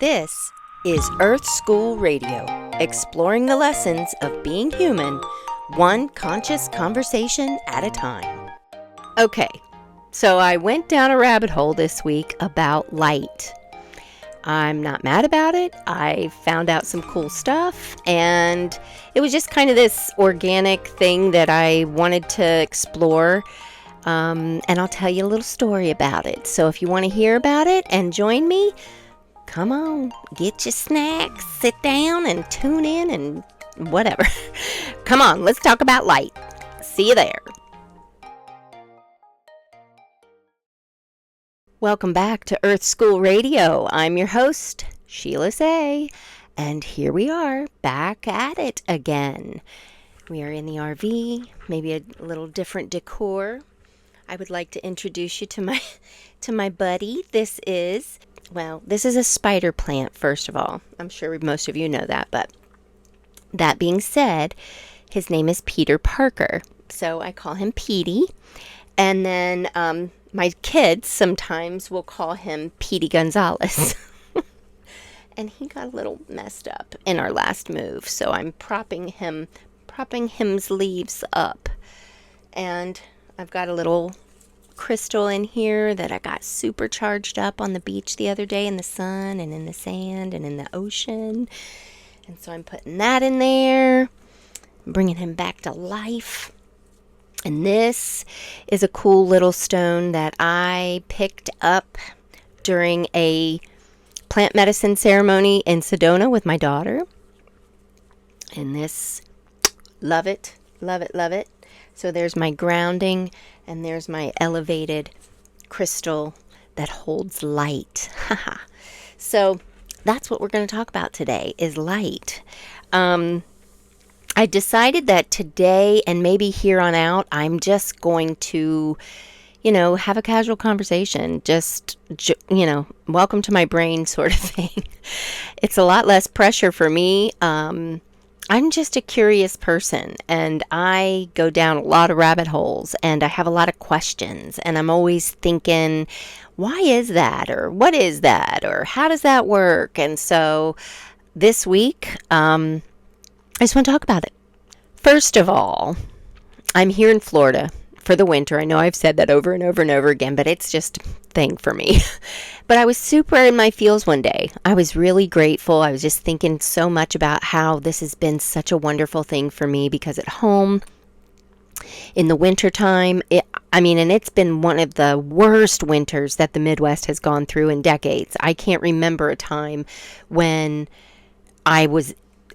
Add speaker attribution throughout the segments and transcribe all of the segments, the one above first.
Speaker 1: This is Earth School Radio, exploring the lessons of being human, one conscious conversation at a time. Okay, so I went down a rabbit hole this week about light. I'm not mad about it. I found out some cool stuff, and it was just kind of this organic thing that I wanted to explore. And I'll tell you a little story about it. So if you want to hear about it and join me, come on, get your snacks, sit down and tune in and whatever. Come on, let's talk about light. See you there. Welcome back to Earth School Radio. I'm your host, Sheila Say, and here we are, back at it again. We are in the RV, maybe a little different decor. I would like to introduce you to my buddy. This is a spider plant, first of all. I'm sure most of you know that, but that being said, his name is Peter Parker. So I call him Petey. And then my kids sometimes will call him Petey Gonzalez. And he got a little messed up in our last move, so I'm propping him's leaves up. And I've got a little crystal in here that I got super charged up on the beach the other day in the sun and in the sand and in the ocean. And so I'm putting that in there, bringing him back to life. And this is a cool little stone that I picked up during a plant medicine ceremony in Sedona with my daughter. And this, love it, love it, love it. So there's my grounding, and there's my elevated crystal that holds light. So that's what we're going to talk about today, is light. I decided that today and maybe here on out, I'm just going to, have a casual conversation. Just, welcome to my brain sort of thing. It's a lot less pressure for me. I'm just a curious person, and I go down a lot of rabbit holes, and I have a lot of questions, and I'm always thinking, why is that, or what is that, or how does that work? And so this week, I just want to talk about it. First of all, I'm here in Florida for the winter. I know I've said that over and over and over again, but it's just a thing for me. But I was super in my feels one day. I was really grateful. I was just thinking so much about how this has been such a wonderful thing for me, because at home in the wintertime, and it's been one of the worst winters that the Midwest has gone through in decades. I can't remember a time when I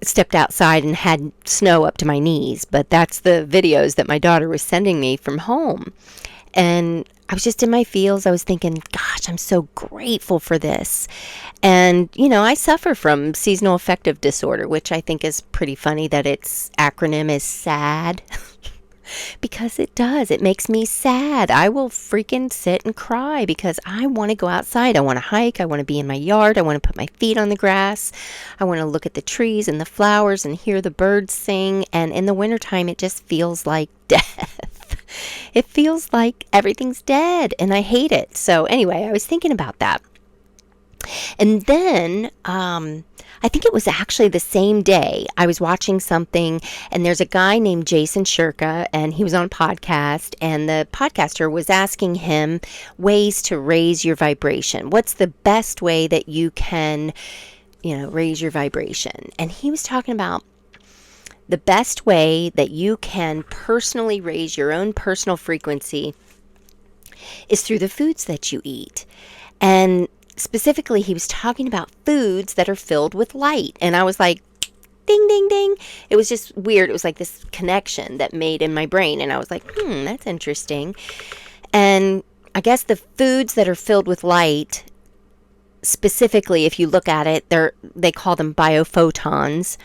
Speaker 1: stepped outside and had snow up to my knees, but that's the videos that my daughter was sending me from home. And I was just in my feels. I was thinking, gosh, I'm so grateful for this. And, I suffer from seasonal affective disorder, which I think is pretty funny that its acronym is SAD. Because it does. It makes me sad. I will freaking sit and cry because I want to go outside. I want to hike. I want to be in my yard. I want to put my feet on the grass. I want to look at the trees and the flowers and hear the birds sing. And in the wintertime, it just feels like death. It feels like everything's dead, and I hate it. So anyway, I was thinking about that. And then, I think it was actually the same day I was watching something, and there's a guy named Jason Shirka, and he was on a podcast, and the podcaster was asking him ways to raise your vibration. What's the best way that you can, raise your vibration? And he was talking about the best way that you can personally raise your own personal frequency is through the foods that you eat. And specifically, he was talking about foods that are filled with light. And I was like, ding, ding, ding. It was just weird. It was like this connection that made in my brain. And I was like, that's interesting. And I guess the foods that are filled with light, specifically, if you look at it, they call them biophotons.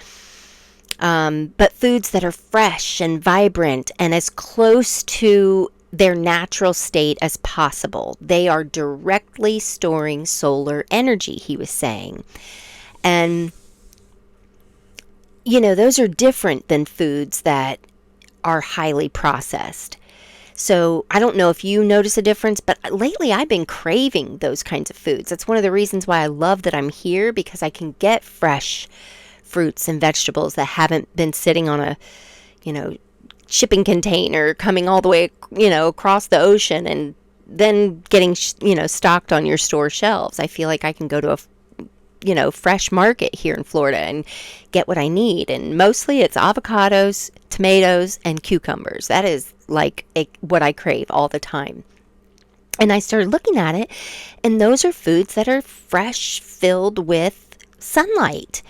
Speaker 1: But foods that are fresh and vibrant and as close to their natural state as possible. They are directly storing solar energy, he was saying. And, those are different than foods that are highly processed. So I don't know if you notice a difference, but lately I've been craving those kinds of foods. That's one of the reasons why I love that I'm here, because I can get fresh fruits and vegetables that haven't been sitting on a, you know, shipping container coming all the way, across the ocean and then getting, stocked on your store shelves. I feel like I can go to a, fresh market here in Florida and get what I need. And mostly it's avocados, tomatoes, and cucumbers. That is like what I crave all the time. And I started looking at it, and those are foods that are fresh, filled with sunlight.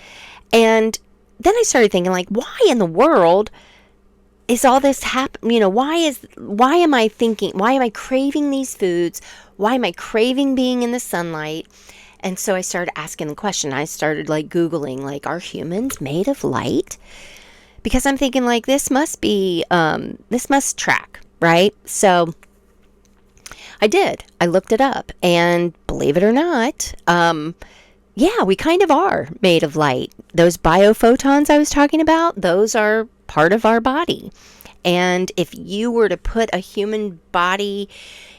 Speaker 1: And then I started thinking, like, why in the world is all this happen? Why am I craving these foods? Why am I craving being in the sunlight? And so I started asking the question. I started like Googling, like, are humans made of light? Because I'm thinking, like, this must track, right? So I did. I looked it up, and believe it or not, yeah, we kind of are made of light. Those biophotons I was talking about, those are part of our body. And if you were to put a human body,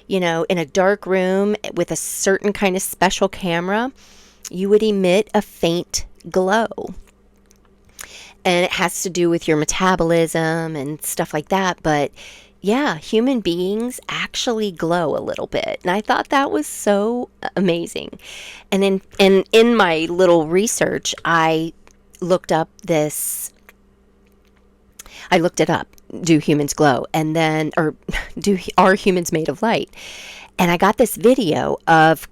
Speaker 1: in a dark room with a certain kind of special camera, you would emit a faint glow. And it has to do with your metabolism and stuff like that. But yeah, human beings actually glow a little bit. And I thought that was so amazing. And in my little research, I looked up this. I looked it up. Do humans glow? And then, are humans made of light? And I got this video of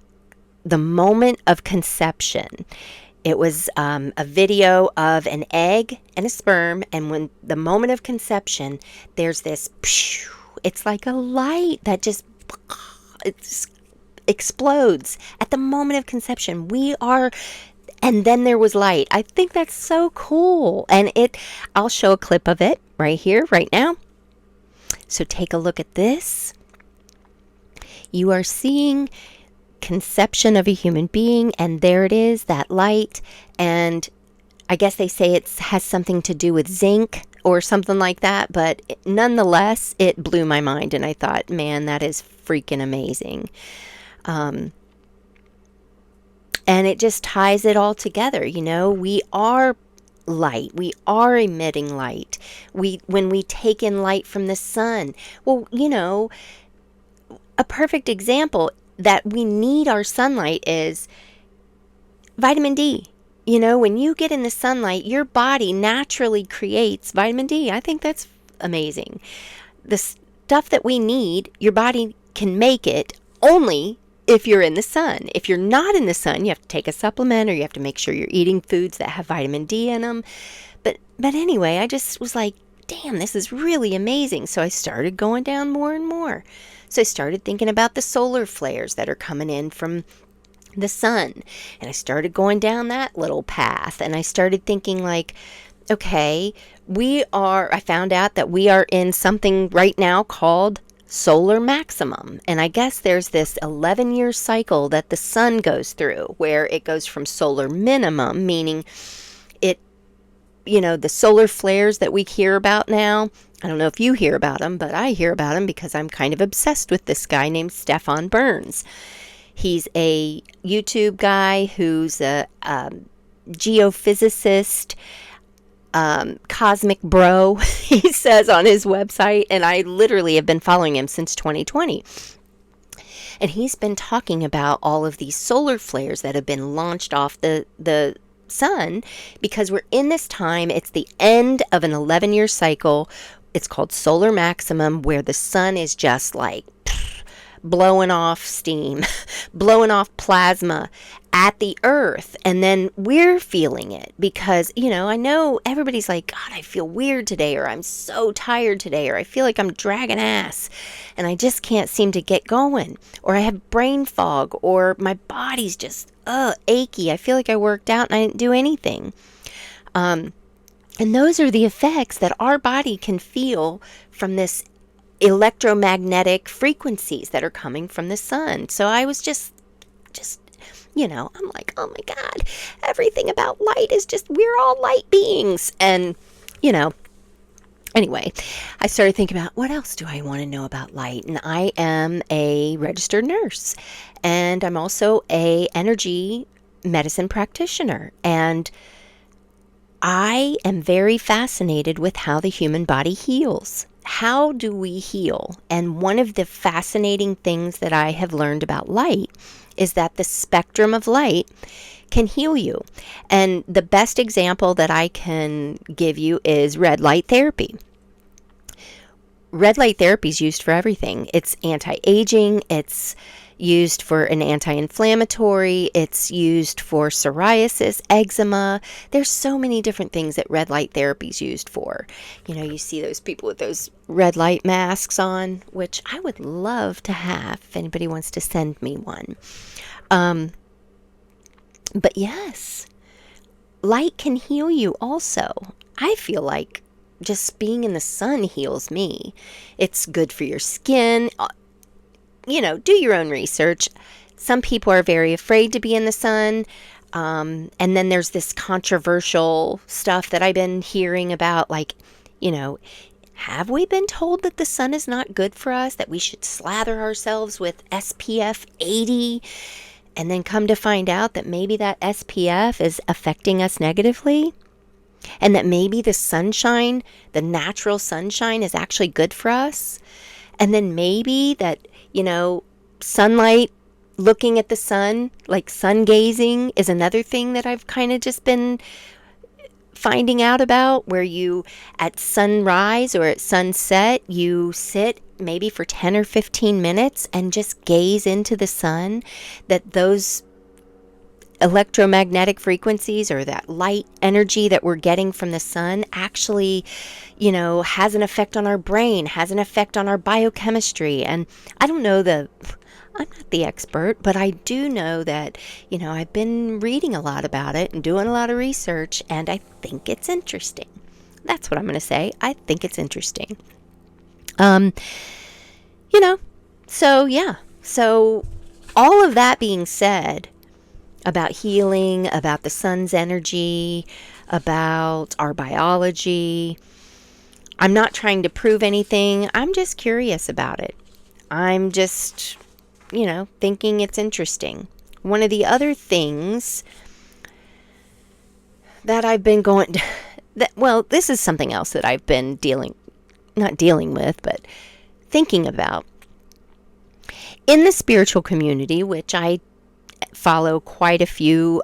Speaker 1: the moment of conception. It was a video of an egg and a sperm, and when the moment of conception, there's this, it's like a light that just explodes at the moment of conception. And then there was light. I think that's so cool. And I'll show a clip of it right here, right now. So take a look at this. You are seeing conception of a human being, and there it is, that light. And I guess they say it has something to do with zinc or something like that, but nonetheless, it blew my mind, and I thought, man, that is freaking amazing. And it just ties it all together. We are light. We are emitting light. When we take in light from the sun. Well, a perfect example that we need our sunlight is vitamin D. When you get in the sunlight, your body naturally creates vitamin D. I think that's amazing. The stuff that we need, your body can make it only if you're in the sun. If you're not in the sun, you have to take a supplement, or you have to make sure you're eating foods that have vitamin D in them. But anyway, I just was like, damn, this is really amazing. So I started going down more and more. So I started thinking about the solar flares that are coming in from the sun. And I started going down that little path. And I started thinking, like, okay, I found out that we are in something right now called solar maximum. And I guess there's this 11-year cycle that the sun goes through, where it goes from solar minimum, meaning the solar flares that we hear about now. I don't know if you hear about them, but I hear about them because I'm kind of obsessed with this guy named Stefan Burns. He's a YouTube guy who's a geophysicist, cosmic bro, he says on his website, and I literally have been following him since 2020. And he's been talking about all of these solar flares that have been launched off the sun, because we're in this time. It's the end of an 11-year cycle. It's called solar maximum, where the sun is just like blowing off steam, blowing off plasma at the earth. And then we're feeling it because, I know everybody's like, God, I feel weird today, or I'm so tired today, or I feel like I'm dragging ass and I just can't seem to get going, or I have brain fog, or my body's just achy. I feel like I worked out and I didn't do anything. And those are the effects that our body can feel from this electromagnetic frequencies that are coming from the sun. So I was just I'm like, oh my God, everything about light is just, we're all light beings. And Anyway, I started thinking about what else do I want to know about light? And I am a registered nurse, and I'm also a energy medicine practitioner. And I am very fascinated with how the human body heals. How do we heal? And one of the fascinating things that I have learned about light is that the spectrum of light can heal you. And the best example that I can give you is red light therapy. Red light therapy is used for everything. It's anti-aging, it's used for an anti-inflammatory, it's used for psoriasis, eczema. There's so many different things that red light therapy is used for. You know, you see those people with those red light masks on, which I would love to have if anybody wants to send me one. But yes, light can heal you also. I feel like just being in the sun heals me. It's good for your skin. You know, do your own research. Some people are very afraid to be in the sun. And then there's this controversial stuff that I've been hearing about, like, you know, have we been told that the sun is not good for us, that we should slather ourselves with SPF 80? And then come to find out that maybe that SPF is affecting us negatively? And that maybe the sunshine, the natural sunshine, is actually good for us? And then maybe that, you know, sunlight, looking at the sun, like sun gazing, is another thing that I've kind of just been finding out about, where you, at sunrise or at sunset, you sit maybe for 10 or 15 minutes and just gaze into the sun, that those electromagnetic frequencies or that light energy that we're getting from the sun actually, you know, has an effect on our brain, has an effect on our biochemistry. And I don't know I'm not the expert, but I do know that, you know, I've been reading a lot about it and doing a lot of research, and I think it's interesting. That's what I'm going to say. I think it's interesting. You know, so yeah. So all of that being said, about healing, about the sun's energy, about our biology, I'm not trying to prove anything. I'm just curious about it. I'm just, you know, thinking it's interesting. One of the other things that I've been this is something else that I've been not dealing with, but thinking about. In the spiritual community, which I follow quite a few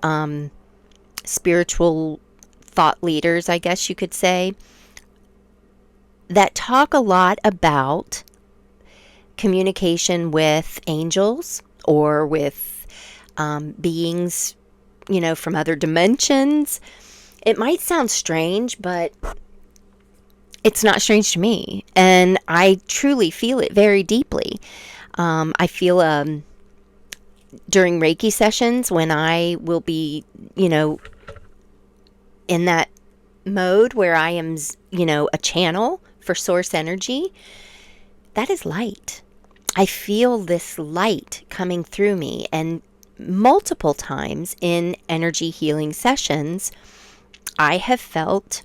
Speaker 1: spiritual thought leaders, I guess you could say, that talk a lot about communication with angels or with beings, you know, from other dimensions. It might sound strange, but it's not strange to me. And I truly feel it very deeply. I feel during Reiki sessions, when I will be, you know, in that mode where I am, you know, a channel for source energy, that is light. I feel this light coming through me. And multiple times in energy healing sessions, I have felt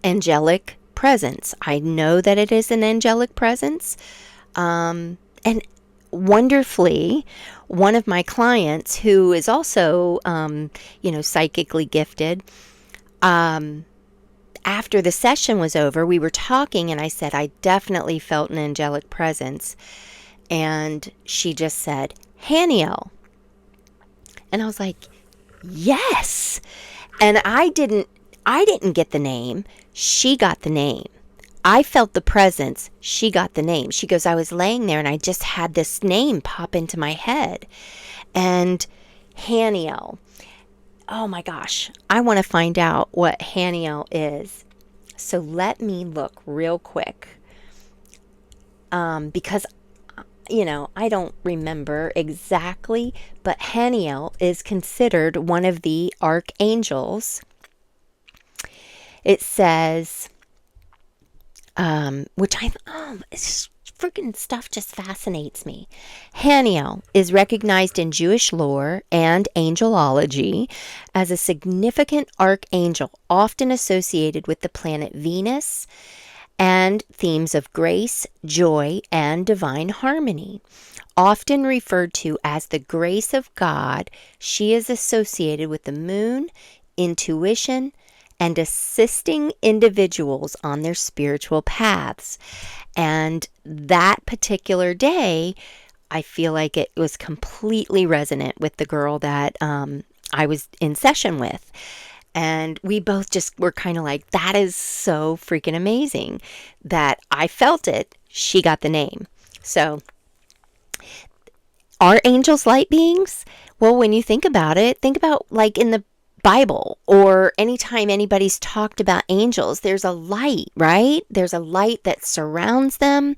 Speaker 1: angelic presence. I know that it is an angelic presence. And wonderfully, one of my clients, who is also, you know, psychically gifted, after the session was over, we were talking, and I said, I definitely felt an angelic presence. And she just said, Haniel. And I was like, yes. And I didn't get the name. She got the name. I felt the presence. She got the name. She goes, I was laying there and I just had this name pop into my head. And Haniel. Oh my gosh. I want to find out what Haniel is. So let me look real quick. Because, you know, I don't remember exactly, but Haniel is considered one of the archangels. It says, which it's freaking stuff just fascinates me. Haniel is recognized in Jewish lore and angelology as a significant archangel, often associated with the planet Venus and themes of grace, joy, and divine harmony. Often referred to as the grace of God, she is associated with the moon, intuition, and assisting individuals on their spiritual paths. And that particular day, I feel like it was completely resonant with the girl that I was in session with. And we both just were kind of like, that is so freaking amazing that I felt it. She got the name. So, are angels light beings? Well, when you think about it, think about like in the Bible or anytime anybody's talked about angels, there's a light, right? There's a light that surrounds them.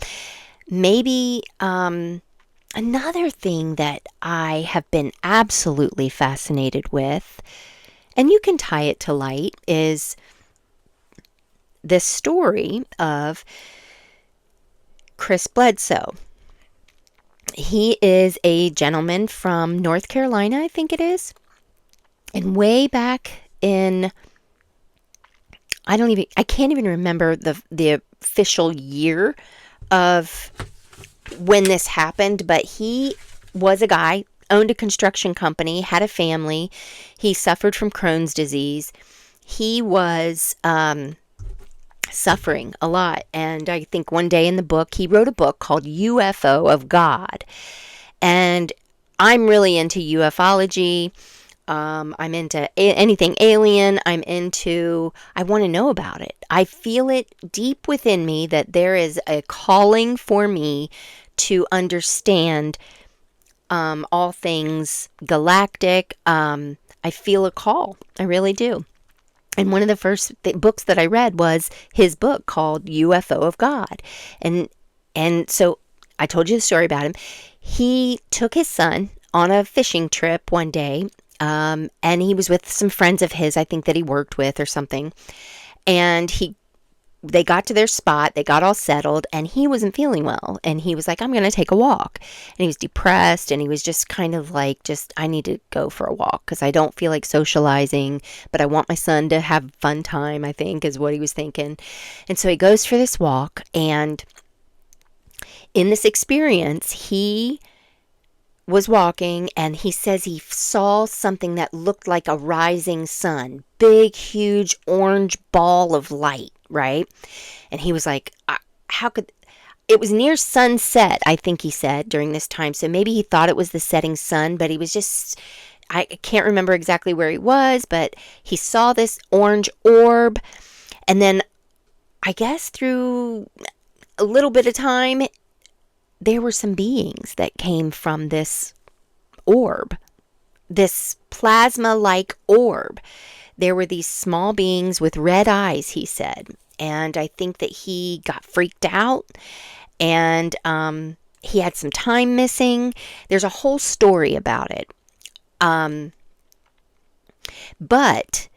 Speaker 1: Maybe another thing that I have been absolutely fascinated with, and you can tie it to light, is this story of Chris Bledsoe. He is a gentleman from North Carolina, I think it is. And way back in, I can't even remember the official year of when this happened, but he was a guy, owned a construction company, had a family. He suffered from Crohn's disease. He was suffering a lot. And I think one day in the book, he wrote a book called UFO of God. And I'm really into ufology. I'm into anything alien. I want to know about it. I feel it deep within me that there is a calling for me to understand all things galactic. I feel a call. I really do. And one of the first books that I read was his book called UFO of God. And so I told you the story about him. He took his son on a fishing trip one day, and he was with some friends of his, I think that he worked with or something. And they got to their spot, they got all settled, and he wasn't feeling well. And he was like, I'm going to take a walk. And he was depressed, and he was just kind of like, I need to go for a walk because I don't feel like socializing, but I want my son to have fun time, I think, is what he was thinking. And so he goes for this walk, and in this experience, he was walking, and he says he saw something that looked like a rising sun, big, huge orange ball of light, right? And he was like, how could... It was near sunset, I think he said, during this time. So maybe he thought it was the setting sun, but he was just... I can't remember exactly where he was, but he saw this orange orb. And then, I guess through a little bit of time, there were some beings that came from this orb, this plasma-like orb. There were these small beings with red eyes, he said. And I think that he got freaked out, and he had some time missing. There's a whole story about it. But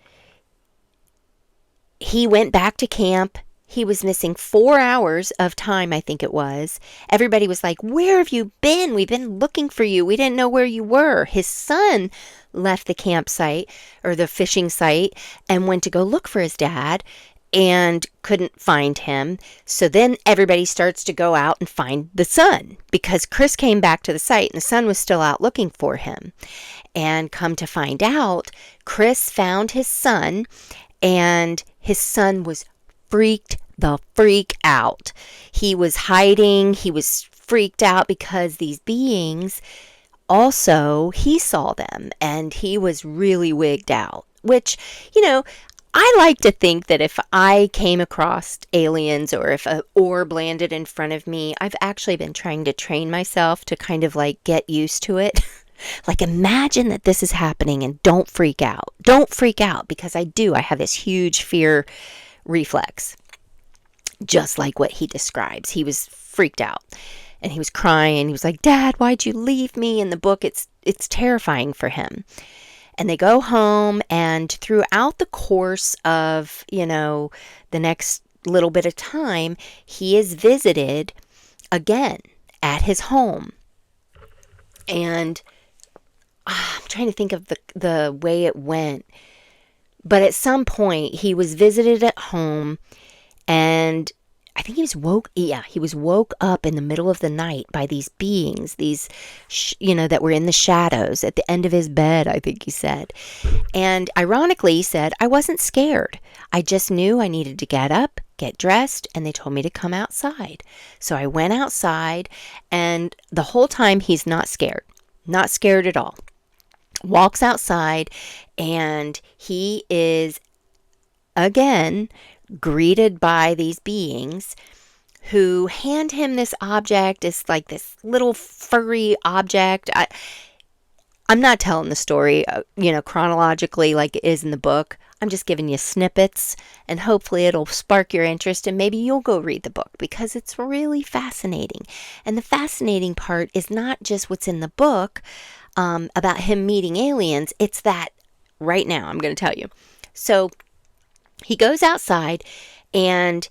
Speaker 1: he went back to camp. He was missing 4 hours of time, I think it was. Everybody was like, where have you been? We've been looking for you. We didn't know where you were. His son left the campsite or the fishing site and went to go look for his dad and couldn't find him. So then everybody starts to go out and find the son because Chris came back to the site and the son was still out looking for him. And come to find out, Chris found his son, and his son was freaked the freak out. He was hiding. He was freaked out because these beings also, he saw them, and he was really wigged out, which, I like to think that if I came across aliens or if an orb landed in front of me, I've actually been trying to train myself to kind of like get used to it. Like, imagine that this is happening and don't freak out. Don't freak out, because I have this huge fear reflex. Just like what he describes. He was freaked out and he was crying. He was like, Dad, why'd you leave me? In the book, it's terrifying for him. And they go home, and throughout the course of, the next little bit of time, he is visited again at his home. And I'm trying to think of the way it went. But at some point, he was visited at home, and I think he was woke up in the middle of the night by these beings, that were in the shadows at the end of his bed, I think he said. And ironically, he said, I wasn't scared. I just knew I needed to get up, get dressed, and they told me to come outside. So I went outside, and the whole time he's not scared at all. Walks outside, and he is again greeted by these beings who hand him this object. It's like this little furry object. I'm not telling the story, chronologically like it is in the book. I'm just giving you snippets, and hopefully it'll spark your interest, and maybe you'll go read the book because it's really fascinating. And the fascinating part is not just what's in the book about him meeting aliens. It's that right now I'm going to tell you. So he goes outside and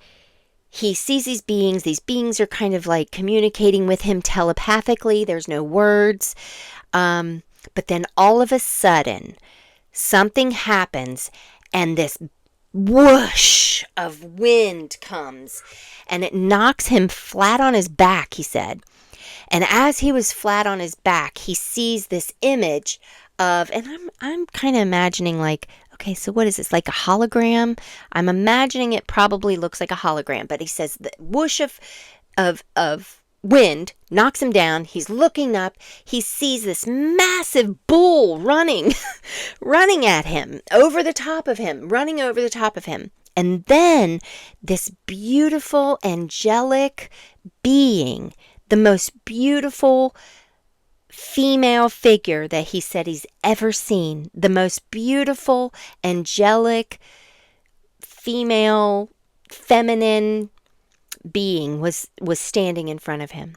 Speaker 1: he sees these beings. These beings are kind of like communicating with him telepathically. There's no words. But then all of a sudden, something happens, and this whoosh of wind comes, and it knocks him flat on his back, he said. And as he was flat on his back, he sees this image of, and I'm kind of imagining like, okay, so what is this, like a hologram? I'm imagining it probably looks like a hologram, but he says the whoosh of wind knocks him down. He's looking up. He sees this massive bull running at him, over the top of him, running over the top of him. And then this beautiful angelic being, the most beautiful female figure that he said he's ever seen, the most beautiful angelic female feminine being was standing in front of him.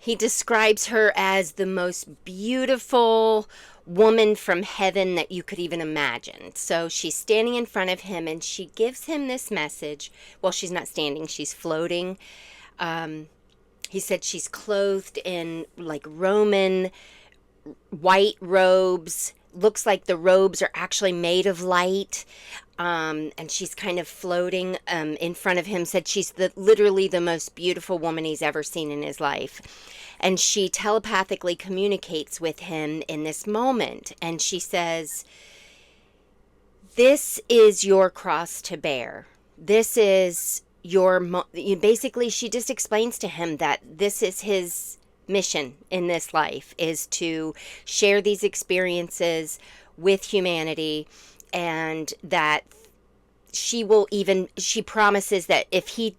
Speaker 1: He describes her as the most beautiful woman from heaven that you could even imagine. So she's standing in front of him, and she gives him this message. Well, she's not standing, she's floating. He said she's clothed in like Roman white robes. Looks like the robes are actually made of light. And she's kind of floating in front of him. Said she's literally the most beautiful woman he's ever seen in his life. And she telepathically communicates with him in this moment. And she says, this is your cross to bear. This is basically, she just explains to him that this is his mission in this life, is to share these experiences with humanity, and that she promises that if he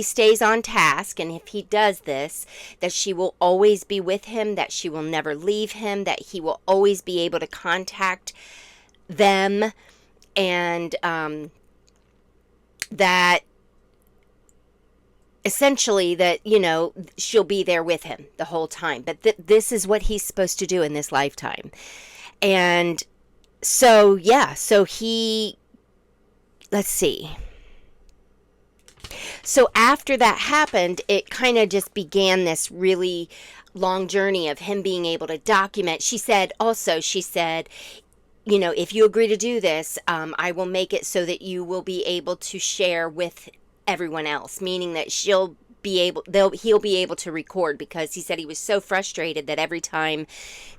Speaker 1: stays on task, and if he does this, that she will always be with him, that she will never leave him, that he will always be able to contact them, and that essentially that, she'll be there with him the whole time. But this is what he's supposed to do in this lifetime. And so, let's see. So after that happened, it kind of just began this really long journey of him being able to document. She said, if you agree to do this, I will make it so that you will be able to share with everyone else, meaning that he'll be able to record, because he said he was so frustrated that every time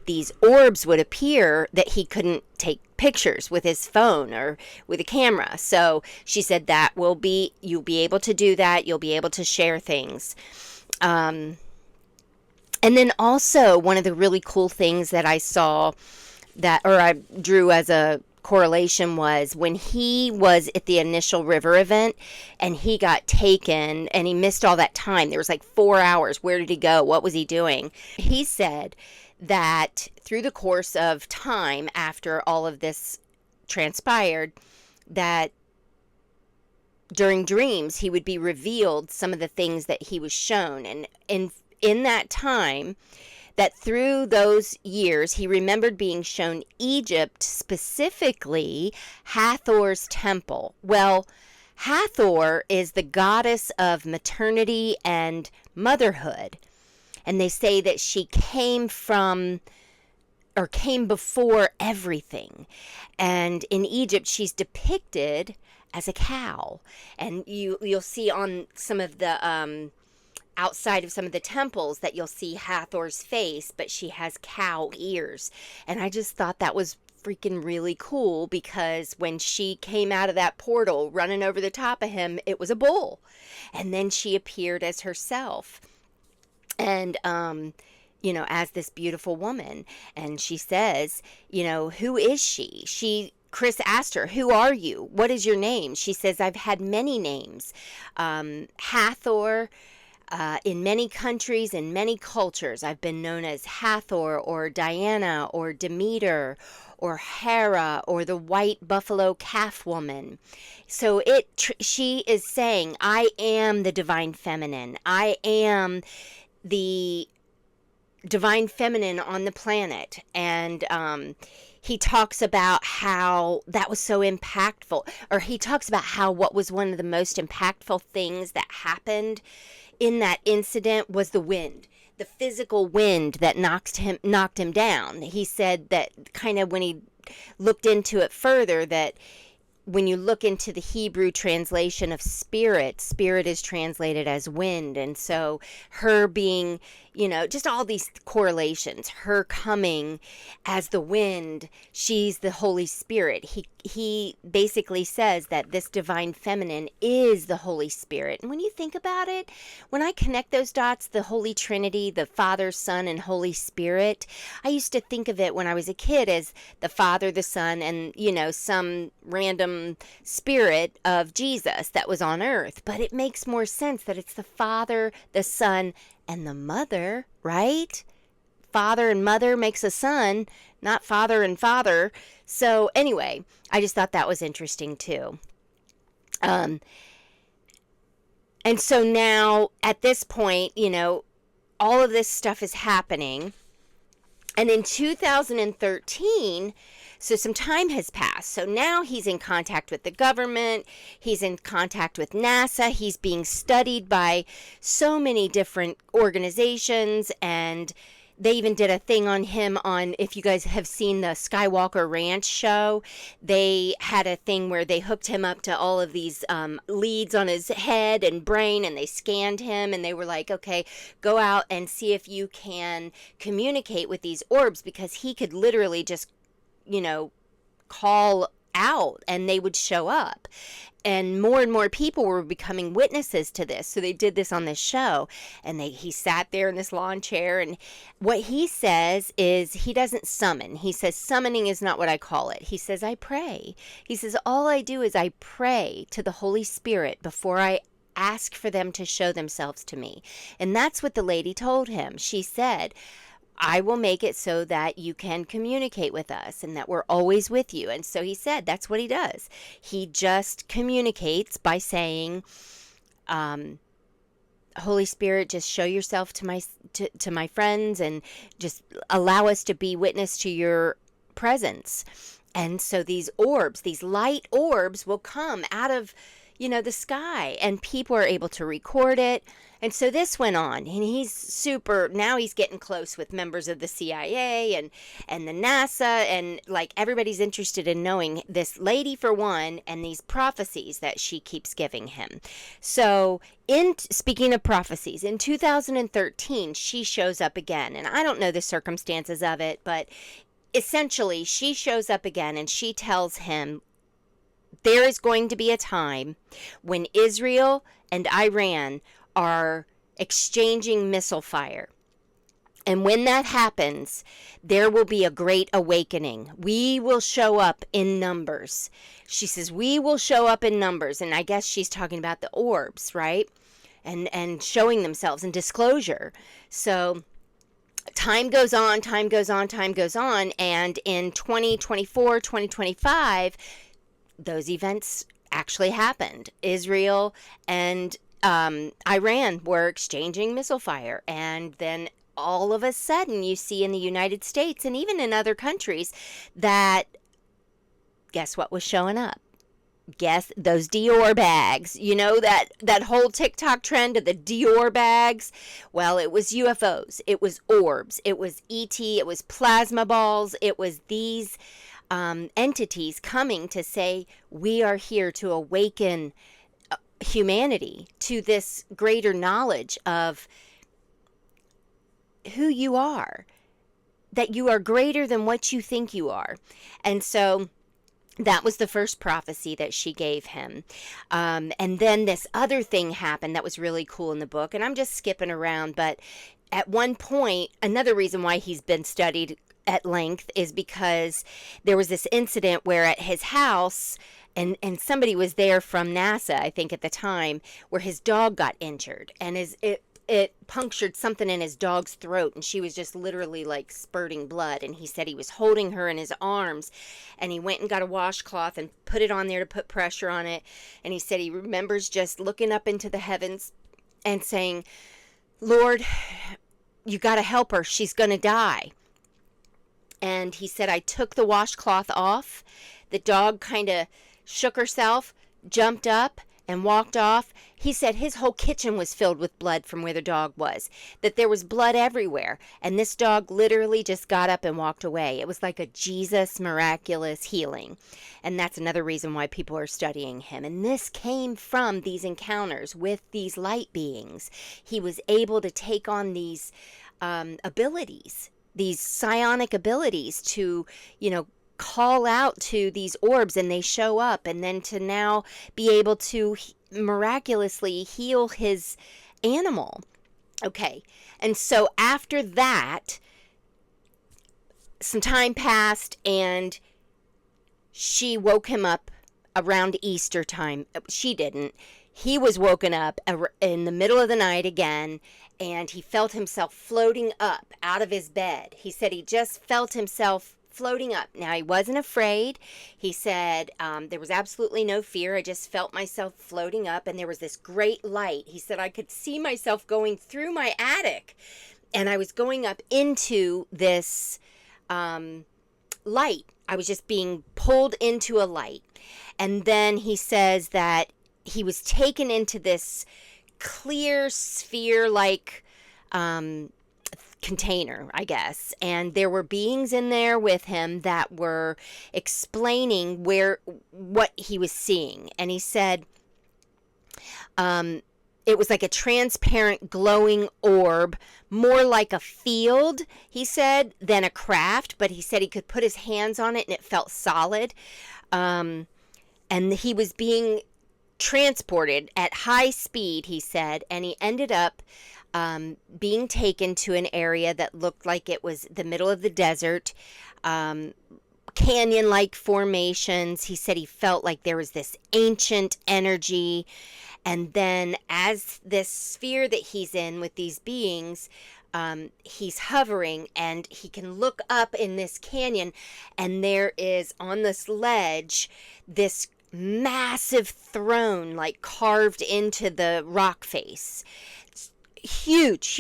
Speaker 1: these orbs would appear that he couldn't take pictures with his phone or with a camera. So she said that you'll be able to do that. You'll be able to share things. And then also one of the really cool things that I saw I drew as a correlation was when he was at the initial river event and he got taken and he missed all that time. There was like 4 hours. Where did he go? What was he doing? He said that through the course of time after all of this transpired, that during dreams he would be revealed some of the things that he was shown. And in that time, that through those years, he remembered being shown Egypt, specifically Hathor's temple. Well, Hathor is the goddess of maternity and motherhood. And they say that she came from, or came before everything. And in Egypt, she's depicted as a cow. And you'll see on some of the outside of some of the temples that you'll see Hathor's face, but she has cow ears. And I just thought that was freaking really cool, because when she came out of that portal running over the top of him, it was a bull. And then she appeared as herself. And, as this beautiful woman. And she says, who is she? Chris asked her, who are you? What is your name? She says, I've had many names. Hathor. In many countries and many cultures, I've been known as Hathor or Diana or Demeter or Hera or the white buffalo calf woman. So she is saying, I am the divine feminine. I am the divine feminine on the planet. And he talks about how that was so impactful, or he talks about how what was one of the most impactful things that happened in that incident was the wind, the physical wind that knocked him down. He said that kind of when he looked into it further, that when you look into the Hebrew translation of spirit is translated as wind. And so her being, just all these correlations, her coming as the wind, she's the Holy Spirit. He basically says that this divine feminine is the Holy Spirit. And when you think about it, when I connect those dots, the Holy Trinity, the Father, Son, and Holy Spirit, I used to think of it when I was a kid as the Father, the Son, and, some random spirit of Jesus that was on earth. But it makes more sense that it's the Father, the Son, and the Mother, right? Father and mother makes a son, not father and father. So anyway, I just thought that was interesting too. And so now at this point, all of this stuff is happening. And in 2013, so some time has passed. So now he's in contact with the government. He's in contact with NASA. He's being studied by so many different organizations. And they even did a thing on him on, if you guys have seen the Skywalker Ranch show, they had a thing where they hooked him up to all of these leads on his head and brain, and they scanned him, and they were like, okay, go out and see if you can communicate with these orbs, because he could literally just, call out and they would show up. And more people were becoming witnesses to this. So they did this on this show, and he sat there in this lawn chair, and what he says is he doesn't summon. He says summoning is not what I call it. He says I pray. He says all I do is I pray to the Holy Spirit before I ask for them to show themselves to me. And that's what the lady told him. She said, I will make it so that you can communicate with us and that we're always with you. And so he said that's what he does. He just communicates by saying, Holy Spirit, just show yourself to my friends and just allow us to be witness to your presence. And so these orbs, these light orbs will come out of the sky, and people are able to record it. And so this went on, and now he's getting close with members of the CIA and the NASA, and like everybody's interested in knowing this lady for one, and these prophecies that she keeps giving him. So speaking of prophecies, in 2013, she shows up again, and I don't know the circumstances of it, but essentially she shows up again and she tells him, there is going to be a time when Israel and Iran are exchanging missile fire. And when that happens, there will be a great awakening. We will show up in numbers. She says, we will show up in numbers. And I guess she's talking about the orbs, right? And showing themselves in disclosure. So time goes on. And in 2024, 2025, those events actually happened. Israel and Iran were exchanging missile fire. And then all of a sudden you see in the United States and even in other countries that, guess what was showing up? Guess those Dior bags. You know that whole TikTok trend of the Dior bags? Well, it was UFOs. It was orbs. It was ET. It was plasma balls. It was these entities coming to say, we are here to awaken humanity to this greater knowledge of who you are, that you are greater than what you think you are. And so that was the first prophecy that she gave him. And then this other thing happened that was really cool in the book. And I'm just skipping around. But at one point, another reason why he's been studied at length is because there was this incident where at his house, and somebody was there from NASA, I think at the time, where his dog got injured. And it punctured something in his dog's throat, and she was just literally like spurting blood. And he said he was holding her in his arms, and he went and got a washcloth and put it on there to put pressure on it. And he said he remembers just looking up into the heavens and saying, Lord, you got to help her. She's going to die. And he said, I took the washcloth off. The dog kind of shook herself, jumped up, and walked off. He said his whole kitchen was filled with blood from where the dog was, that there was blood everywhere. And this dog literally just got up and walked away. It was like a Jesus miraculous healing. And that's another reason why people are studying him. And this came from these encounters with these light beings. He was able to take on these abilities, these psionic abilities to, call out to these orbs, and they show up, and then to now be able to miraculously heal his animal. Okay, and so after that, some time passed, and she woke him up around Easter time. She didn't. He was woken up in the middle of the night again, and he felt himself floating up out of his bed. He said he just felt himself floating up. Now, he wasn't afraid. He said there was absolutely no fear. I just felt myself floating up, and there was this great light. He said I could see myself going through my attic, and I was going up into this light. I was just being pulled into a light. And then he says that he was taken into this clear sphere-like container, I guess, and there were beings in there with him that were explaining what he was seeing. And he said it was like a transparent glowing orb, more like a field, he said, than a craft, but he said he could put his hands on it and it felt solid. And he was being transported at high speed, he said, and he ended up being taken to an area that looked like it was the middle of the desert, canyon-like formations. He said he felt like there was this ancient energy, and then as this sphere that he's in with these beings, he's hovering, and he can look up in this canyon, and there is on this ledge this massive throne like carved into the rock face. Huge.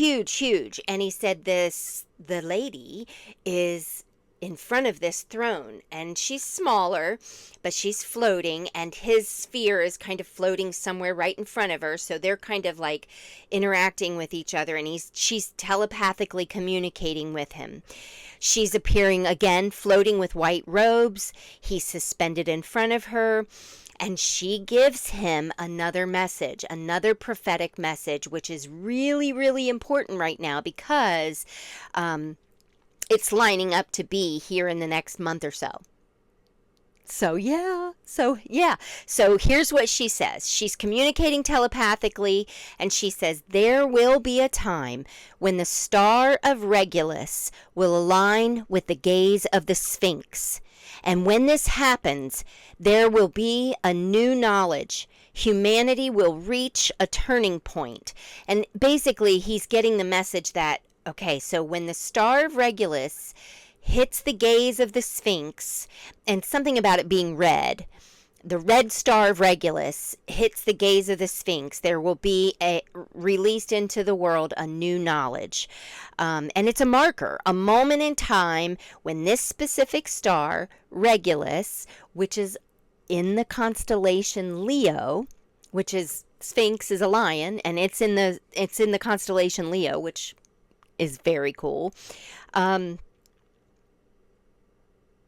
Speaker 1: And he said the lady is in front of this throne, and she's smaller, but she's floating, and his sphere is kind of floating somewhere right in front of her, so they're kind of like interacting with each other, and she's telepathically communicating with him. She's appearing again, floating with white robes. He's suspended in front of her, and she gives him another message, another prophetic message, which is really, really important right now because it's lining up to be here in the next month or so. So here's what she says. She's communicating telepathically, and she says, there will be a time when the star of Regulus will align with the gaze of the Sphinx. And when this happens, there will be a new knowledge. Humanity will reach a turning point. And basically, he's getting the message that, okay, so when the star of Regulus hits the gaze of the Sphinx, and something about it being red, the red star of Regulus hits the gaze of the Sphinx, there will be released into the world a new knowledge. And it's a marker, a moment in time when this specific star, Regulus, which is in the constellation Leo, which is Sphinx is a lion, and it's in the constellation Leo, which is very cool.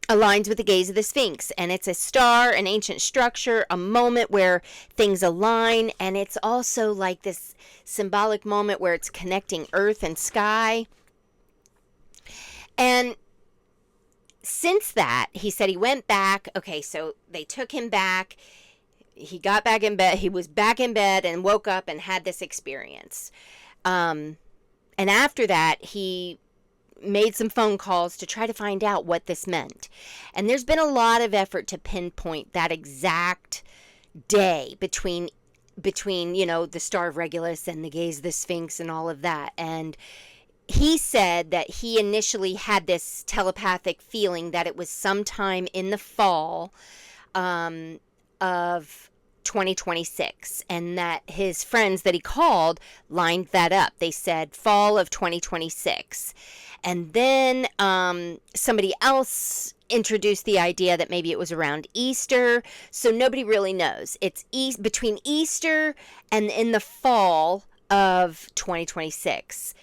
Speaker 1: Aligns with the gaze of the Sphinx, and it's a star, an ancient structure, a moment where things align, and it's also like this symbolic moment where it's connecting earth and sky. And since that, he said he went back. Okay, so they took him back. He got back in bed. He was back in bed and woke up and had this experience. And after that, he made some phone calls to try to find out what this meant. And there's been a lot of effort to pinpoint that exact day between the Star of Regulus and the gaze of the Sphinx and all of that. And he said that he initially had this telepathic feeling that it was sometime in the fall of 2026, and that his friends that he called lined that up. They said fall of 2026. And then somebody else introduced the idea that maybe it was around Easter. So nobody really knows. It's between Easter and in the fall of 2026.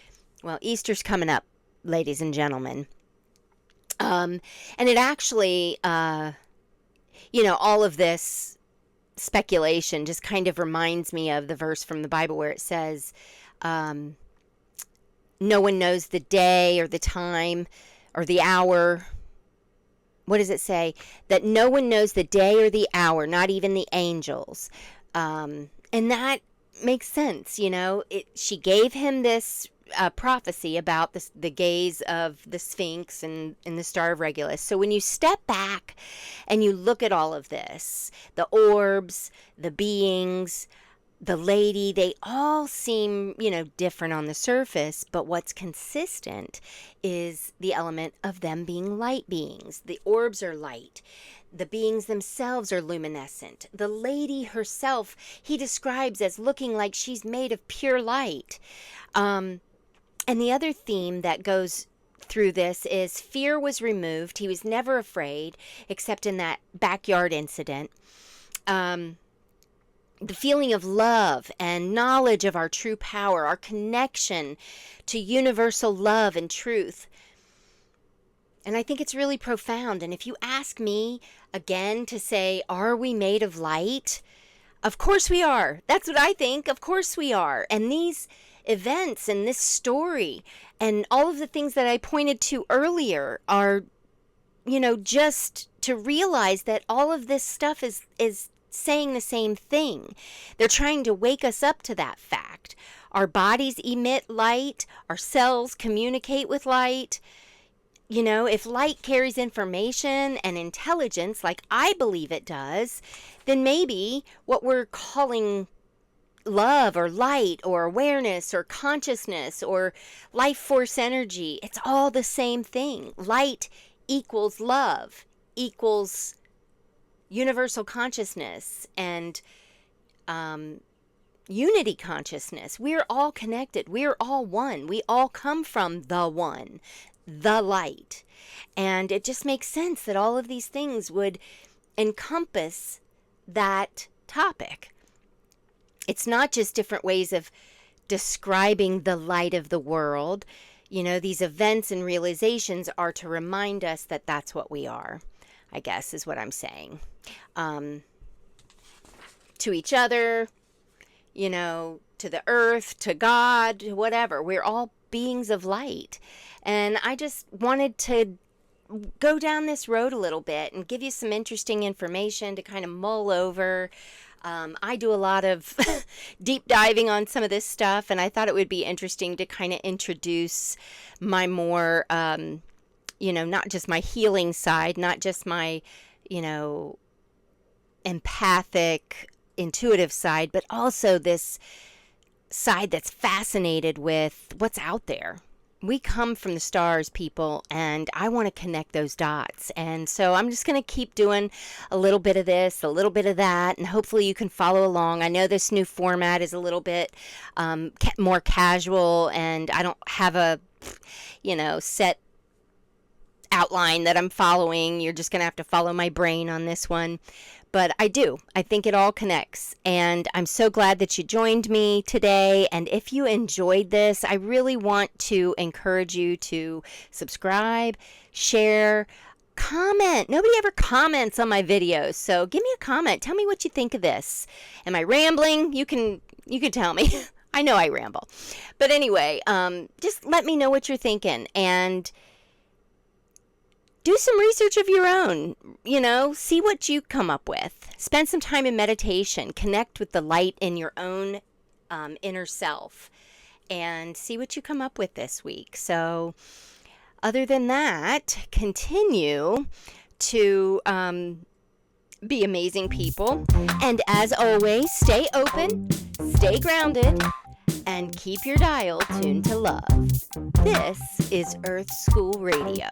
Speaker 1: Well, Easter's coming up, ladies and gentlemen. And it actually, all of this speculation just kind of reminds me of the verse from the Bible where it says, no one knows the day or the time or the hour. What does it say? That no one knows the day or the hour, not even the angels. And that makes sense. She gave him this prophecy about the gaze of the Sphinx and the Star of Regulus. So when you step back and you look at all of this, the orbs, the beings, the lady, they all seem, different on the surface, but what's consistent is the element of them being light beings. The orbs are light. The beings themselves are luminescent. The lady herself, he describes as looking like she's made of pure light. And the other theme that goes through this is fear was removed. He was never afraid, except in that backyard incident. The feeling of love and knowledge of our true power, our connection to universal love and truth. And I think it's really profound. And if you ask me again to say, are we made of light? Of course we are. That's what I think. Of course we are. And these events and this story and all of the things that I pointed to earlier are, just to realize that all of this stuff is saying the same thing. They're trying to wake us up to that fact. Our bodies emit light. Our cells communicate with light. If light carries information and intelligence like I believe it does, then maybe what we're calling love or light or awareness or consciousness or life force energy, it's all the same thing. Light equals love, equals universal consciousness and unity consciousness. We're all connected. We're all one. We all come from the one, the light. And it just makes sense that all of these things would encompass that topic. It's not just different ways of describing the light of the world. These events and realizations are to remind us that that's what we are, I guess is what I'm saying. To each other, to the earth, to God, whatever. We're all beings of light. And I just wanted to go down this road a little bit and give you some interesting information to kind of mull over. I do a lot of deep diving on some of this stuff, and I thought it would be interesting to kind of introduce my more, not just my healing side, not just my, empathic, intuitive side, but also this side that's fascinated with what's out there. We come from the stars, people, and I want to connect those dots. And so I'm just going to keep doing a little bit of this, a little bit of that, and hopefully you can follow along. I know this new format is a little bit more casual, and I don't have a, set outline that I'm following. You're just going to have to follow my brain on this one. But I do. I think it all connects. And I'm so glad that you joined me today. And if you enjoyed this, I really want to encourage you to subscribe, share, comment. Nobody ever comments on my videos. So give me a comment. Tell me what you think of this. Am I rambling? You can tell me. I know I ramble. But anyway, just let me know what you're thinking. And do some research of your own, see what you come up with. Spend some time in meditation, connect with the light in your own inner self, and see what you come up with this week. So other than that, continue to be amazing people. And as always, stay open, stay grounded, and keep your dial tuned to love. This is Earth School Radio.